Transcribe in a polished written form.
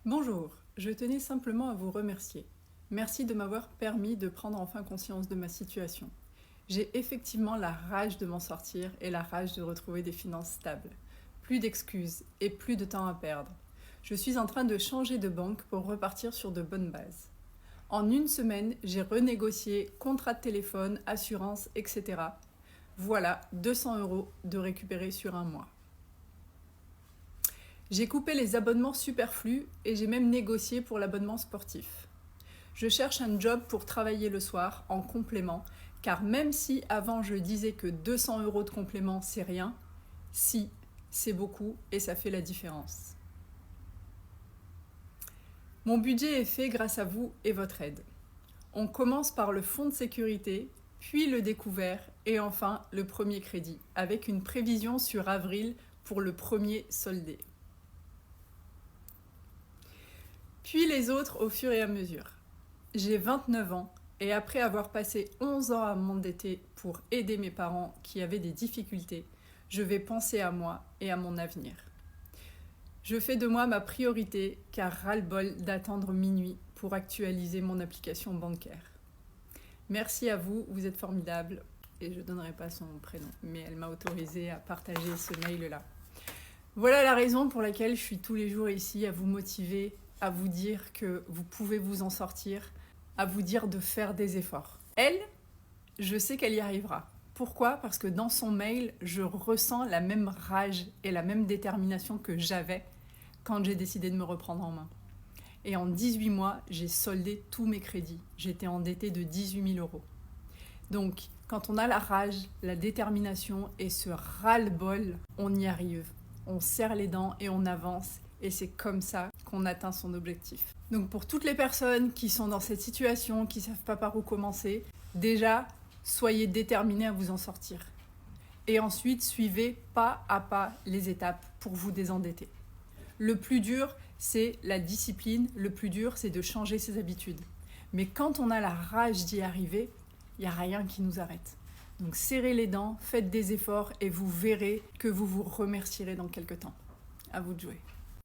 Bonjour, je tenais simplement à vous remercier. Merci de m'avoir permis de prendre enfin conscience de ma situation. J'ai effectivement la rage de m'en sortir et la rage de retrouver des finances stables. Plus d'excuses et plus de temps à perdre. Je suis en train de changer de banque pour repartir sur de bonnes bases. En une semaine, j'ai renégocié contrat de téléphone, assurance, etc. Voilà 200 € de récupérer sur un mois. J'ai coupé les abonnements superflus et j'ai même négocié pour l'abonnement sportif. Je cherche un job pour travailler le soir en complément, car même si avant je disais que 200 € de complément c'est rien, si, c'est beaucoup et ça fait la différence. Mon budget est fait grâce à vous et votre aide. On commence par le fonds de sécurité, puis le découvert et enfin le premier crédit, avec une prévision sur avril pour le premier soldé. Puis les autres au fur et à mesure. J'ai 29 ans et après avoir passé 11 ans à m'endetter pour aider mes parents qui avaient des difficultés, je vais penser à moi et à mon avenir. Je fais de moi ma priorité car ras-le-bol d'attendre minuit pour actualiser mon application bancaire. Merci à vous, vous êtes formidables et je ne donnerai pas son prénom, mais elle m'a autorisé à partager ce mail-là. Voilà la raison pour laquelle je suis tous les jours ici à vous motiver, à vous dire que vous pouvez vous en sortir, à vous dire de faire des efforts. Elle, je sais qu'elle y arrivera. Pourquoi ? Parce que dans son mail, je ressens la même rage et la même détermination que j'avais quand j'ai décidé de me reprendre en main. Et en 18 mois, j'ai soldé tous mes crédits. J'étais endettée de 18 000 €. Donc, quand on a la rage, la détermination et ce ras-le-bol, on y arrive. On serre les dents et on avance. Et c'est comme ça qu'on atteint son objectif. Donc pour toutes les personnes qui sont dans cette situation, qui ne savent pas par où commencer, déjà, soyez déterminés à vous en sortir. Et ensuite, suivez pas à pas les étapes pour vous désendetter. Le plus dur, c'est la discipline. Le plus dur, c'est de changer ses habitudes. Mais quand on a la rage d'y arriver, il n'y a rien qui nous arrête. Donc serrez les dents, faites des efforts et vous verrez que vous vous remercierez dans quelques temps. À vous de jouer.